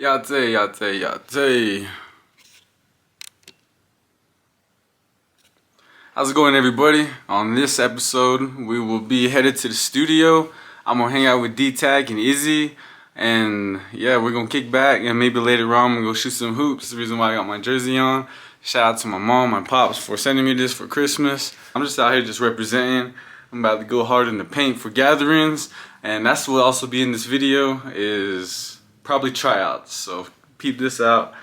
Yate, yate, yate. How's it going, everybody? On this episode, we will be headed to the studio. I'm gonna hang out with D-Tag and Izzy. And yeah, we're gonna kick back and maybe later on I'm gonna go shoot some hoops. That's the reason why I got my jersey on. Shout out to my mom, my pops for sending me this for Christmas. I'm just out here just representing. I'm about to go hard in the paint for gatherings. And that's what will also be in this video is probably tryouts. So peep this out.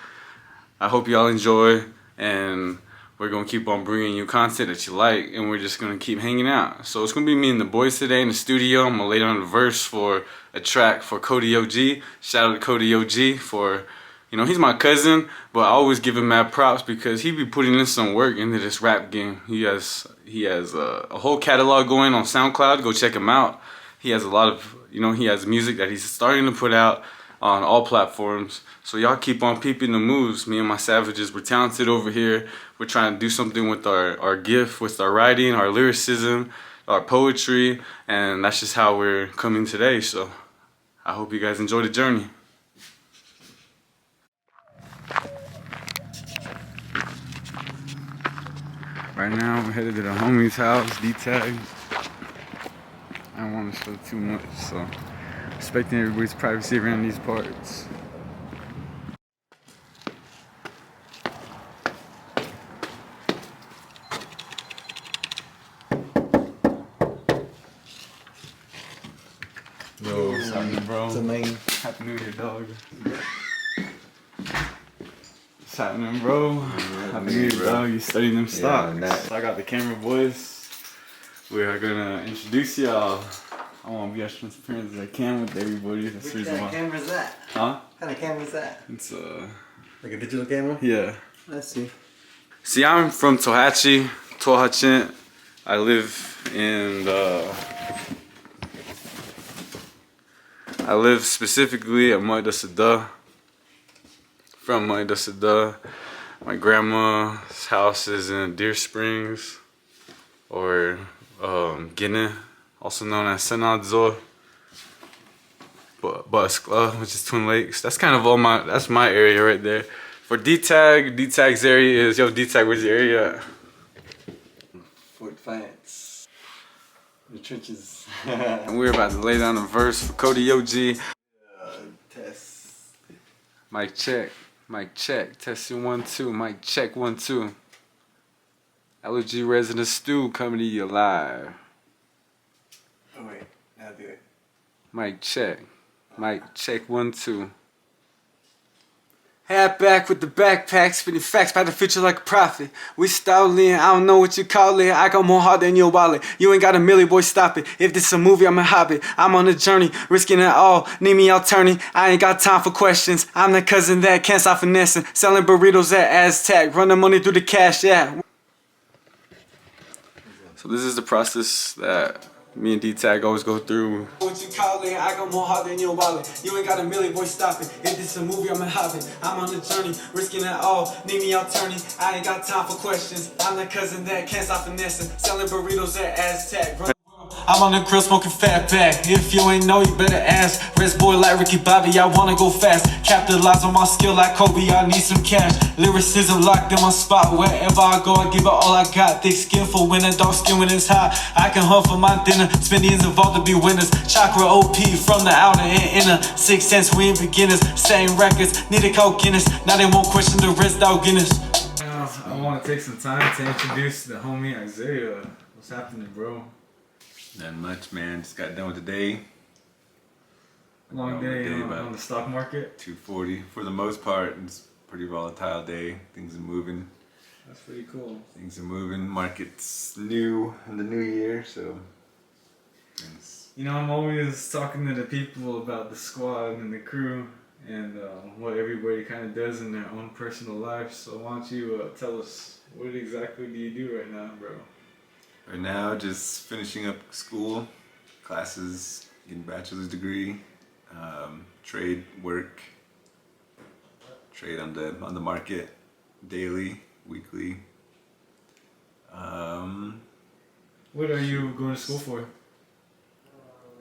I hope y'all enjoy, and we're gonna keep on bringing you content that you like, and we're just gonna keep hanging out. So it's gonna be me and the boys today in the studio. I'm gonna lay down a verse for a track for L.O.G. Shout out to L.O.G. for, you know, he's my cousin, but I always give him mad props because he be putting in some work into this rap game. He has a whole catalog going on SoundCloud. Go check him out. He has a lot of, you know, he has music that he's starting to put out on all platforms. So y'all keep on peeping the moves. Me and my savages, we're talented over here. We're trying to do something with our gift, with our writing, our lyricism, our poetry, and that's just how we're coming today. So I hope you guys enjoy the journey. Right now I'm headed to the homie's house, D-Tag. I don't want to show too much, so respecting everybody's privacy around these parts. Yo, what's happening, bro? It's a main. Happy New Year, dog. What's happening, bro? Happy New Year, dog. You studying them stocks. Yeah, So I got the camera, boys. We are gonna introduce y'all. I want to be as transparent as I can with everybody. That's Which the reason kind why. of camera is that? Huh? What kind of camera is that? It's Like a digital camera? yeah. Let's see. See, I'm from Tohatchi. I live in I live specifically at Moidasada. From Moidasada. My grandma's house is in Deer Springs, or Guinea, also known as Senadzo, Buskla, which is Twin Lakes. That's kind of that's my area right there. For D-Tag's area is, yo, D-Tag, where's your area at? Fort Defiance. The trenches. And we're about to lay down a verse for L.O.G. Test. Mic check, mic check, testing 1 2, mic check 1 2. L.O.G. Resident Stew coming to you live. Oh wait, now do it. Mic check 1 2. Hat back with the backpack, spitting facts by the future like a prophet. We stolen, I don't know what you call it. I got more heart than your wallet. You ain't got a milli, boy, stop it. If this a movie, I'm a hobbit. I'm on a journey, risking it all. Need me out turning. I ain't got time for questions. I'm the cousin that can't stop finessing. Selling burritos at Aztec. Running money through the cash, yeah. So this is the process that me and D-Tag always go through. What you call it? I got more heart than your wallet. You ain't got a milli, boy, stop it. If this a movie, I'm a hobbit. I'm on a journey, risking it all. Need me out turning. I ain't got time for questions. I'm the cousin that can't stop finessing. Selling burritos at Aztec. I'm on the grill smoking fat back. If you ain't know, you better ask. Rest boy like Ricky Bobby, I wanna go fast. Capitalize on my skill like Kobe, I need some cash. Lyricism locked in my spot. Wherever I go, I give it all I got. Thick skin for winning, dark skin when it's hot. I can hunt for my dinner. Spend years involved to be winners. Chakra OP from the outer and inner. 6 cents, we ain't beginners. Same records, need a Coke Guinness. Now they won't question the rest, out Guinness. I want to take some time to introduce the homie Isaiah. What's happening, bro? Nothing much, man. Just got done with the day. Long day on the stock market. 240 for the most part. It's a pretty volatile day. Things are moving. That's pretty cool. Things are moving. Market's new in the new year, so. You know, I'm always talking to the people about the squad and the crew and what everybody kind of does in their own personal life. So why don't you tell us, what exactly do you do right now, bro? Right now, just finishing up school, classes, getting a bachelor's degree, trade work, trade on the market, daily, weekly. What are you going to school for?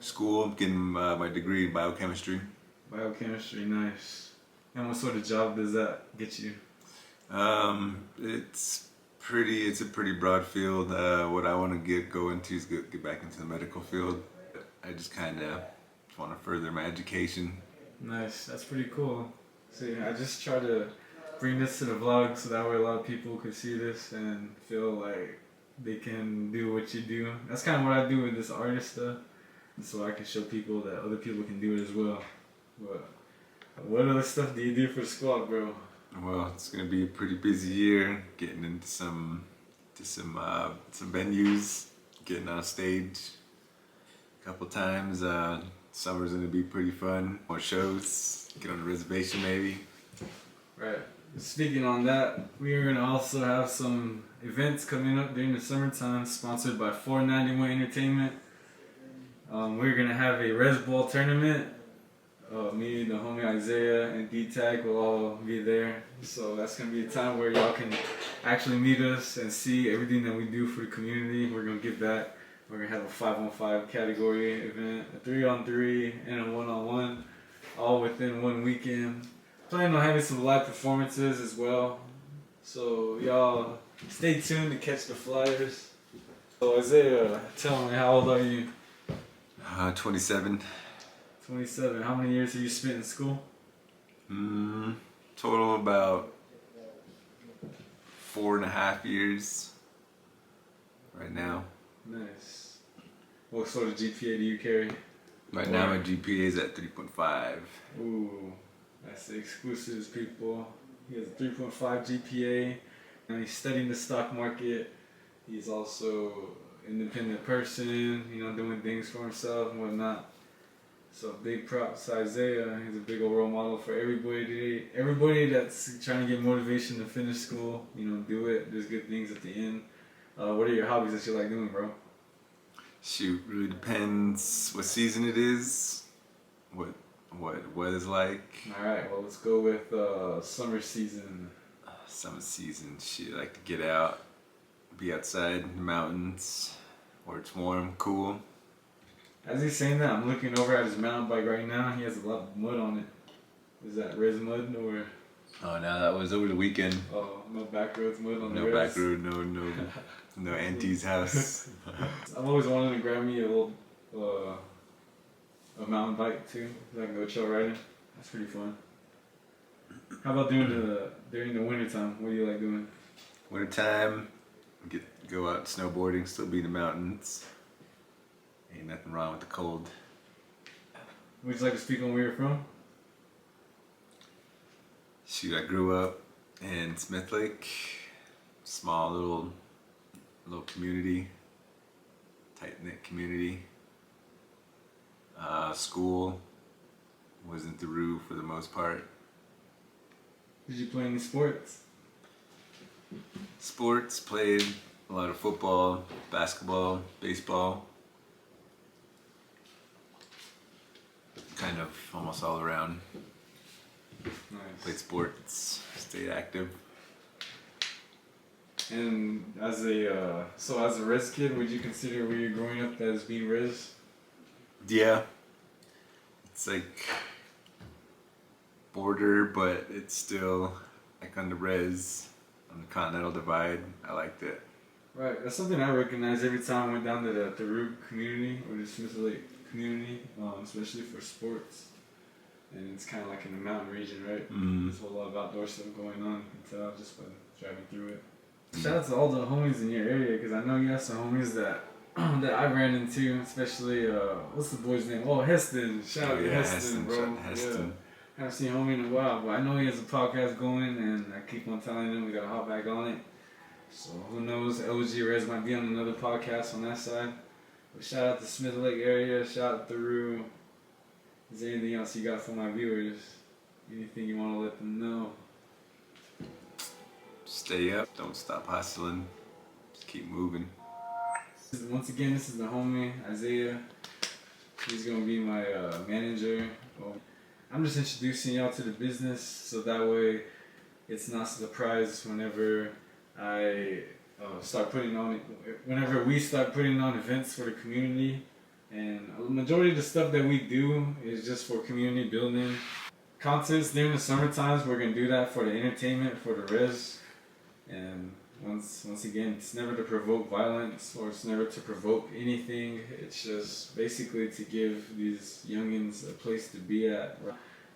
School, getting my degree in biochemistry. Biochemistry, nice. And what sort of job does that get you? It's a pretty broad field. What I want to go into is get back into the medical field. I just kind of want to further my education. Nice, that's pretty cool. See, I just try to bring this to the vlog so that way a lot of people could see this and feel like they can do what you do. That's kind of what I do with this artist stuff, so I can show people that other people can do it as well. But what other stuff do you do for squad, bro? Well, it's gonna be a pretty busy year. Getting into some venues, getting on stage a couple times. Summer's gonna be pretty fun. More shows. Get on the reservation maybe. Right. Speaking on that, we are gonna also have some events coming up during the summertime, sponsored by 491 Entertainment. We're gonna have a res ball tournament. Me, the homie Isaiah, and D-Tag will all be there. So that's going to be a time where y'all can actually meet us and see everything that we do for the community. We're going to give back. We're going to have a 5-on-5 category event, a 3-on-3, and a 1-on-1, all within one weekend. Planning on having some live performances as well. So y'all stay tuned to catch the flyers. So Isaiah, tell me, how old are you? 27. 27. How many years have you spent in school? Total about 4.5 years right now. Nice. What sort of GPA do you carry? Right now my GPA is at 3.5. Ooh, that's the exclusives, people. He has a 3.5 GPA, and he's studying the stock market. He's also an independent person, you know, doing things for himself and whatnot. So big props to Isaiah. He's a big old role model for everybody. Everybody that's trying to get motivation to finish school, you know, do it. There's good things at the end. What are your hobbies that you like doing, bro? Shoot, really depends what season it is, what weather's like. All right, well, let's go with summer season. Summer season, shit, I like to get out, be outside in the mountains where it's warm, cool. As he's saying that, I'm looking over at his mountain bike right now. He has a lot of mud on it. Is that res mud or? Oh, no, that was over the weekend. Oh, no back roads mud on the No res? back road, no auntie's house. I've always wanted to grab me a little a mountain bike too, so I can go trail riding. That's pretty fun. How about during the winter time? What do you like doing? Wintertime, go out snowboarding, still be in the mountains. Ain't nothing wrong with the cold. Would you like to speak on where you're from? Shoot, I grew up in Smith Lake, small little community, tight-knit community. School was in Theroux for the most part. Did you play any sports? Sports, played a lot of football, basketball, baseball. Kind of almost all around. Nice. Played sports, stayed active. And as a res kid, would you consider where you're growing up as being res? Yeah. It's like border, but it's still like on the res, on the Continental Divide. I liked it. Right, that's something I recognize every time I went down to the Theroux community or the Smith Lake community, especially for sports. And it's kind of like in the mountain region, right? There's a whole lot of outdoor stuff going on. You can tell just by driving through it. Shout out to all the homies in your area, because I know you have some homies that that I ran into, especially, what's the boy's name? Oh, Heston. Shout out to Heston, bro. Heston. Yeah. Haven't seen homie in a while, but I know he has a podcast going, and I keep on telling him we gotta hop back on it. So who knows, L.O.G Res might be on another podcast on that side. But shout out to Smith Lake area, shout out to Theroux. Is there anything else you got for my viewers? Anything you want to let them know? Stay up, don't stop hustling, just keep moving. Once again, this is the homie, Isaiah. He's going to be my manager. Well, I'm just introducing y'all to the business, so that way it's not a surprise whenever I start putting on, whenever we start putting on events for the community. And a majority of the stuff that we do is just for community building. concerts during the summer times. We're gonna do that for the entertainment, for the res, and once again, it's never to provoke violence or it's never to provoke anything. It's just basically to give these youngins a place to be at.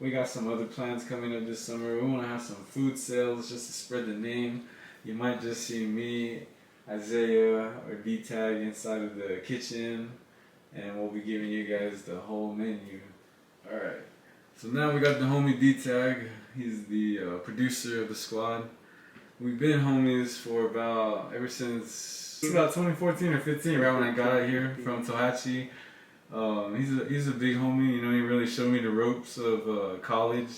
We got some other plans coming up this summer. We want to have some food sales just to spread the name. You might just see me, Isaiah, or D-Tag inside of the kitchen, and we'll be giving you guys the whole menu. Alright, so now we got the homie D-Tag. He's the producer of the squad. We've been homies for ever since about 2014 or 15, right when I got out here from Tohatchi. He's a big homie, you know, he really showed me the ropes of college,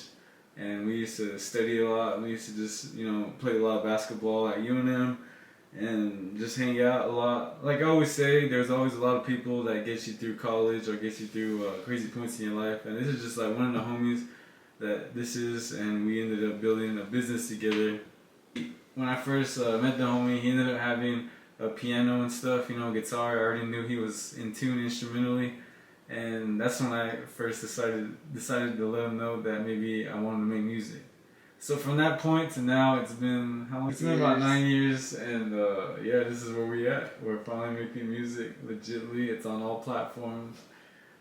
and we used to study a lot. We used to just, you know, play a lot of basketball at UNM and just hang out a lot. Like I always say, there's always a lot of people that get you through college or get you through crazy points in your life, and this is just like one of the homies that this is, and we ended up building a business together. When I first met the homie, he ended up having a piano and stuff, you know, guitar. I already knew he was in tune instrumentally, and that's when I first decided to let him know that maybe I wanted to make music. So from that point to now, it's been how long? It's been about 9 years, and yeah, this is where we at. We're finally making music legitly. It's on all platforms,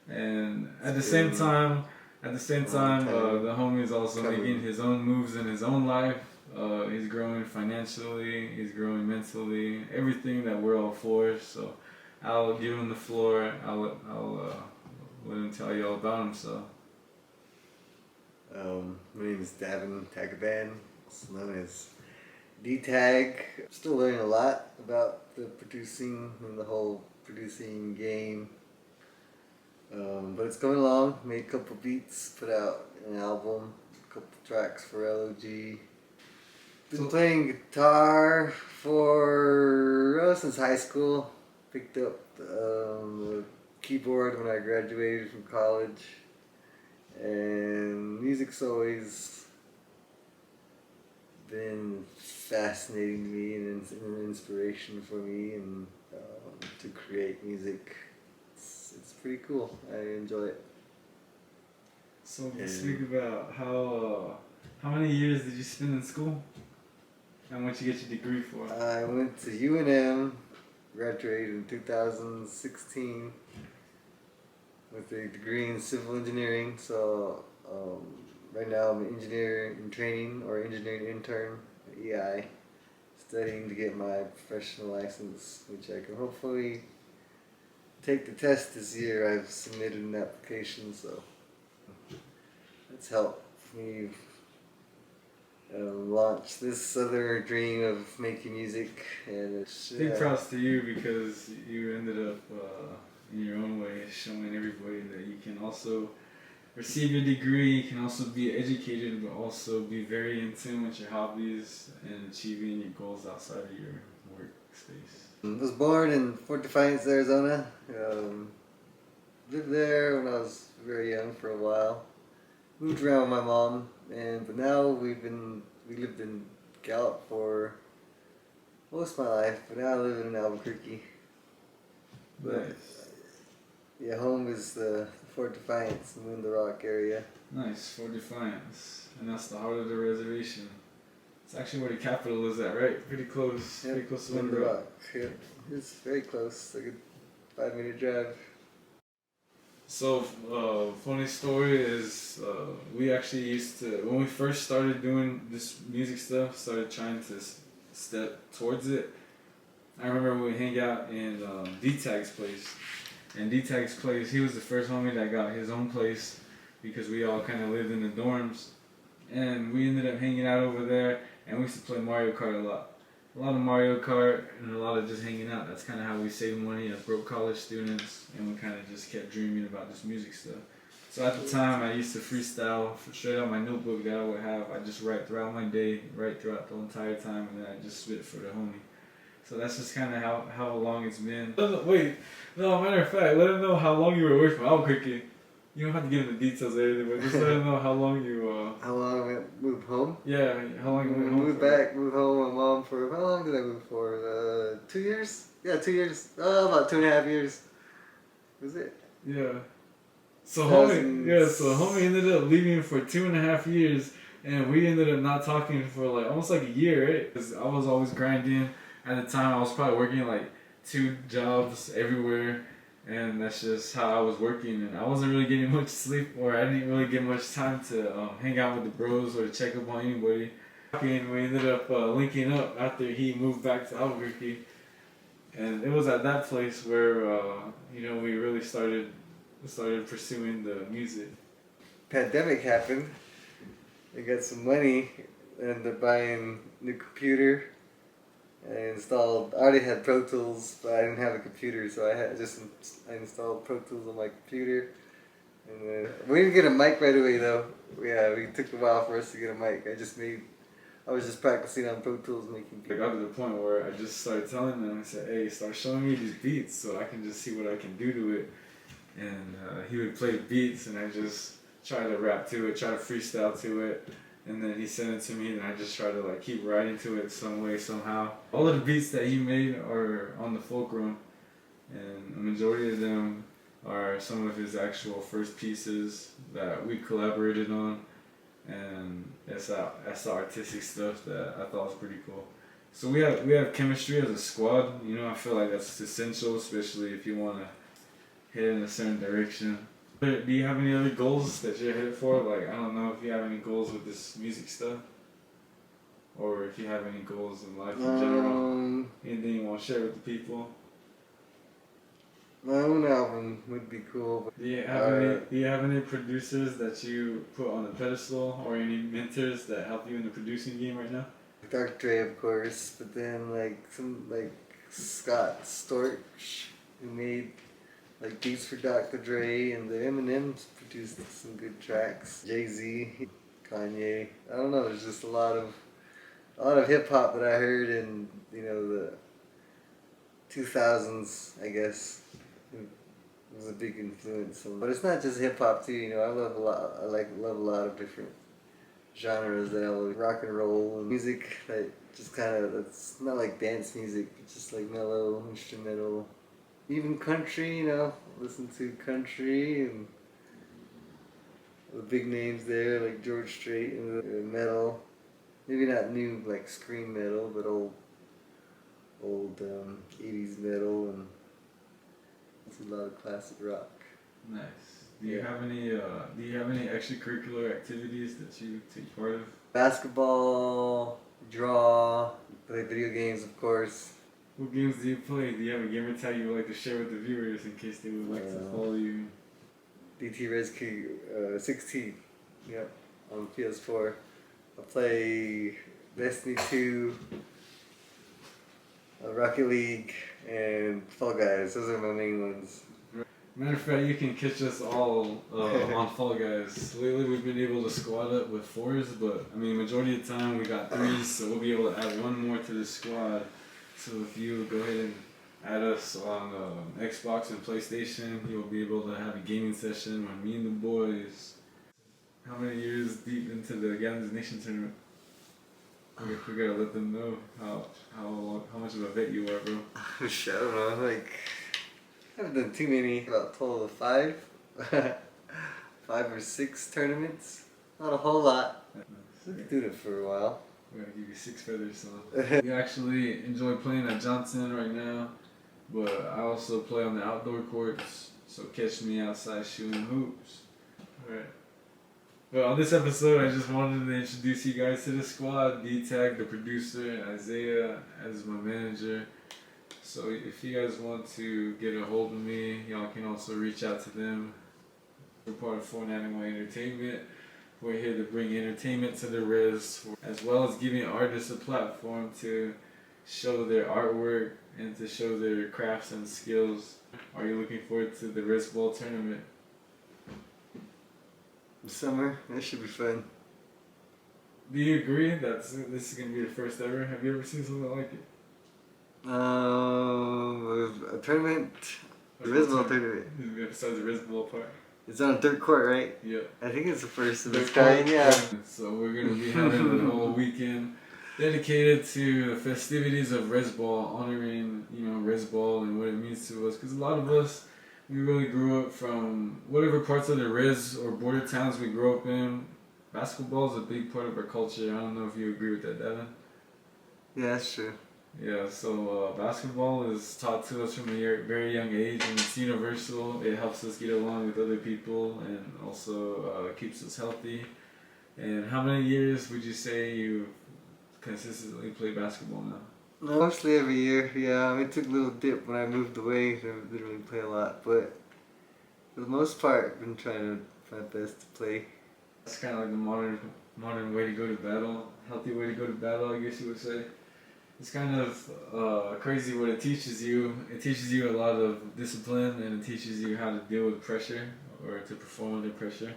and at the same time, the homie is also making his own moves in his own life. He's growing financially, he's growing mentally, everything that we're all for. So I'll give him the floor. I'll let him tell you all about himself. My name is Davin Tagaban, also known as D-Tag. I'm still learning a lot about the producing and the whole producing game. But it's going along. Made a couple beats, put out an album, a couple tracks for L.O.G. Been playing guitar since high school. Picked up the keyboard when I graduated from college. And music's always been fascinating to me and an inspiration for me, and to create music. It's pretty cool. I enjoy it. So let's speak about how many years did you spend in school? And what you get your degree for? I went to UNM, graduated in 2016 with a degree in civil engineering. So right now I'm an engineer in training, or engineering intern at EI, studying to get my professional license, which I can hopefully take the test this year. I've submitted an application, so that's helped me launch this other dream of making music. And it's big props to you, because you ended up in your own way showing everybody that you can also receive your degree, you can also be educated, but also be very in tune with your hobbies and achieving your goals outside of your workspace. I was born in Fort Defiance, Arizona. Lived there when I was very young for a while. Moved around with my mom, but now we lived in Gallup for most of my life, but now I live in Albuquerque. But yeah, home is the Fort Defiance, Moon the Rock area. Nice, Fort Defiance, and that's the heart of the reservation. It's actually where the capital is at, right? Pretty close. Yep. Pretty close to Moon the Rock. Rock. Yep. It's very close, like a 5-minute drive. So, funny story is, we actually used to, when we first started doing this music stuff, started trying to step towards it. I remember we hang out in D-Tag's place. And D-Tag's place, he was the first homie that got his own place, because we all kind of lived in the dorms. And we ended up hanging out over there, and we used to play Mario Kart a lot. A lot of Mario Kart and a lot of just hanging out. That's kind of how we saved money as broke college students, and we kind of just kept dreaming about this music stuff. So at the time, I used to freestyle straight out my notebook that I would have. I just write throughout my day, write throughout the entire time, and then I just spit for the homie. So that's just kind of how long it's been. Wait, no, matter of fact, let him know how long you were away from Albuquerque. You don't have to get into details or anything, but just let him know how long you... How long I moved home? Yeah, how long you went home Moved home with my mom for... How long did I move for? 2 years? Yeah, 2 years. About 2.5 years. Was it? Yeah. So homie ended up leaving for 2.5 years, and we ended up not talking for like almost like a year, right? Because I was always grinding. At the time, I was probably working like 2 jobs everywhere, and that's just how I was working. And I wasn't really getting much sleep, or I didn't really get much time to hang out with the bros or to check up on anybody. And we ended up linking up after he moved back to Albuquerque, and it was at that place where we really started pursuing the music. Pandemic happened. I got some money, ended up buying a new computer. I already had Pro Tools, but I didn't have a computer, so I installed Pro Tools on my computer. And we didn't get a mic right away though. Yeah, it took a while for us to get a mic. I was just practicing on Pro Tools making beats. I got to the point where I just started telling them, I said, hey, start showing me these beats so I can just see what I can do to it. And he would play beats, and I just try to rap to it, try to freestyle to it. And then he sent it to me, and I just try to like keep writing to it some way, somehow. All of the beats that he made are on the Fulcrum, and the majority of them are some of his actual first pieces that we collaborated on. And that's the artistic stuff that I thought was pretty cool. So we have chemistry as a squad. I feel like that's essential, especially if you want to head in a certain direction. Do you have any other goals that you're headed for? Like, I don't know if you have any goals with this music stuff, or if you have any goals in life in general. Anything you want to share with the people? My own album would be cool. Do you have any producers that you put on the pedestal, or any mentors that help you in the producing game right now? Dr. Dre, of course, but then Scott Storch, who made beats for Dr. Dre, and the Eminem's produced some good tracks. Jay-Z, Kanye. I don't know. There's just a lot of hip hop that I heard in the 2000s, I guess. It was a big influence. But it's not just hip hop too. I love a lot. Love a lot of different genres that I love. Rock and roll and music that just it's not like dance music. It's just like mellow instrumental. Even country, listen to country and the big names there like George Strait, and metal. Maybe not new like scream metal, but old 80s metal, and it's a lot of classic rock. Nice. Do you have any extracurricular activities that you take part of? Basketball, draw, play video games, of course. What games do you play? Do you have a gamer tag you would like to share with the viewers in case they would like to follow you? DT Rescue 16, yep, on PS4. I play Destiny 2, Rocket League, and Fall Guys. Those are my main ones. Matter of fact, you can catch us all on Fall Guys. Lately, we've been able to squad up with 4s, but majority of the time we got 3s, so we'll be able to add one more to the squad. So if you go ahead and add us on Xbox and PlayStation, you'll be able to have a gaming session with me and the boys. How many years deep into the Gallons Nation tournament? We gotta let them know how much of a vet you are, bro. I don't know, I haven't done too many. About a total of 5. 5 or 6 tournaments. Not a whole lot. I've been doing it for a while. We're gonna give you 6 feathers, so. We actually enjoy playing at Johnson right now, but I also play on the outdoor courts, so catch me outside shooting hoops. Alright. Well, on this episode, I just wanted to introduce you guys to the squad. D-Tag, the producer, and Isaiah as my manager. So if you guys want to get a hold of me, y'all can also reach out to them. We're part of Fortnite Entertainment. We're here to bring entertainment to the Res, as well as giving artists a platform to show their artwork and to show their crafts and skills. Are you looking forward to the Res Bowl tournament? Summer, that should be fun. Do you agree that this is going to be the first ever? Have you ever seen something like it? A tournament? The Res Bowl tournament. Besides the Res Bowl part. It's on dirt court, right? Yeah. I think it's the first of its kind, yeah. So we're going to be having the whole weekend dedicated to the festivities of Res Bowl, honoring, Res Bowl and what it means to us. Because a lot of us, we really grew up from whatever parts of the res or border towns we grew up in. Basketball is a big part of our culture. I don't know if you agree with that, Devin. Yeah, that's true. Yeah, so basketball is taught to us from a very young age, and it's universal. It helps us get along with other people, and also keeps us healthy. And how many years would you say you consistently play basketball now? Mostly every year, yeah. I mean, it took a little dip when I moved away. I didn't really play a lot, but for the most part, I've been trying to my best to play. It's kind of like the modern way to go to battle, healthy way to go to battle, I guess you would say. It's kind of crazy what it teaches you. It teaches you a lot of discipline, and it teaches you how to deal with pressure or to perform under pressure.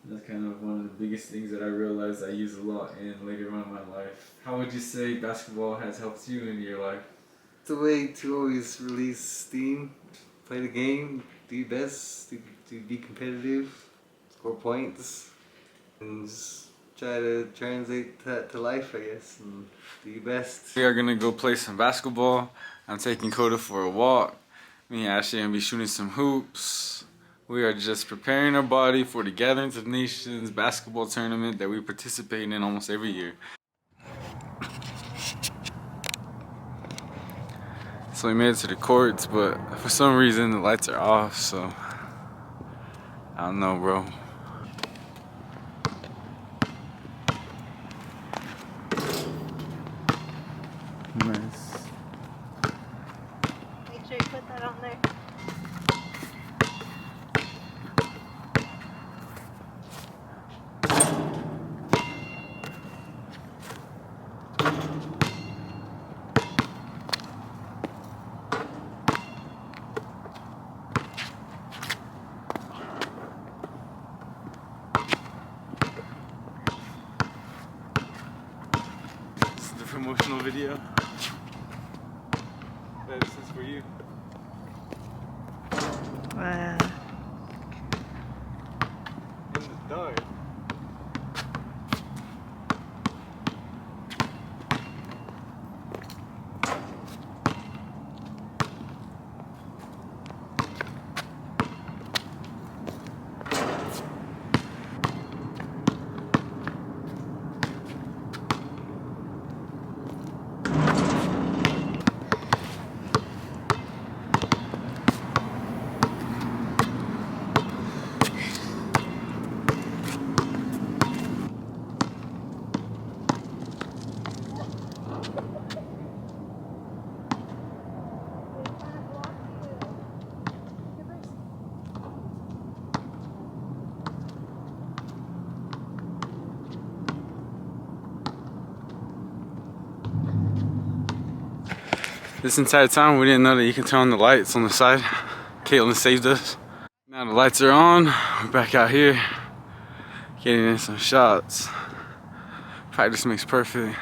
And that's kind of one of the biggest things that I realized I use a lot in later on in my life. How would you say basketball has helped you in your life? It's a way to always release steam, play the game, do your best, to be competitive, score points, and just try to translate that to life, I guess, and do your best. We are gonna go play some basketball. I'm taking Coda for a walk. Me and Ashley are gonna be shooting some hoops. We are just preparing our body for the Gatherings of Nations basketball tournament that we participate in almost every year. So we made it to the courts, but for some reason the lights are off, so I don't know, bro. Nice. Make sure you put that on there. This is the promotional video. This is for you. Wow. In the dark. This entire time we didn't know that you can turn on the lights on the side. Caitlin saved us. Now the lights are on. We're back out here getting in some shots. Practice makes perfect.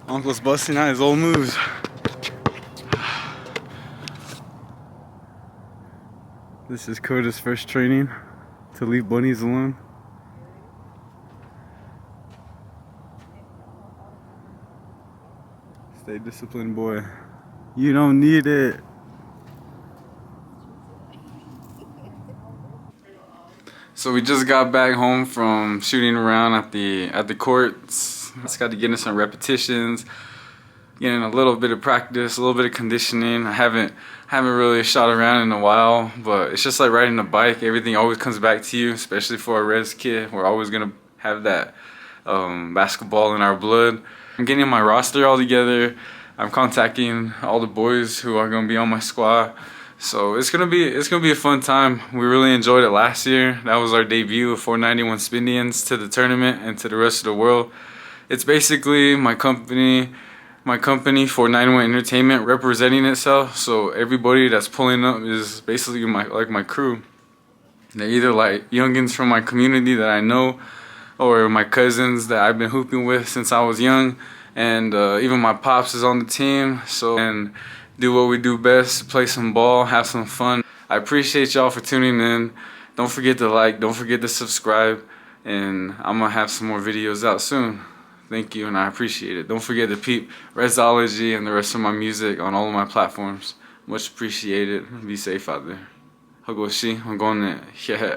Uncle's busting out his old moves. This is Coda's first training to leave bunnies alone. Stay disciplined, boy. You don't need it. So we just got back home from shooting around at the courts. Just got to get in some repetitions, getting a little bit of practice, a little bit of conditioning. I haven't really shot around in a while, but it's just like riding a bike. Everything always comes back to you, especially for a res kid. We're always gonna have that basketball in our blood. I'm getting my roster all together. I'm contacting all the boys who are gonna be on my squad. So it's gonna be a fun time. We really enjoyed it last year. That was our debut of 491 Spindians to the tournament and to the rest of the world. It's basically my company 491 Entertainment representing itself. So everybody that's pulling up is basically my crew. They're either like youngins from my community that I know, or my cousins that I've been hooping with since I was young, and even my pops is on the team. So and do what we do best, play some ball, have some fun. I appreciate y'all for tuning in. Don't forget to like, don't forget to subscribe, and I'm gonna have some more videos out soon. Thank you, and I appreciate it. Don't forget to peep L.O.G and the rest of my music on all of my platforms. Much appreciated. Be safe out there. I'm going there. Yeah.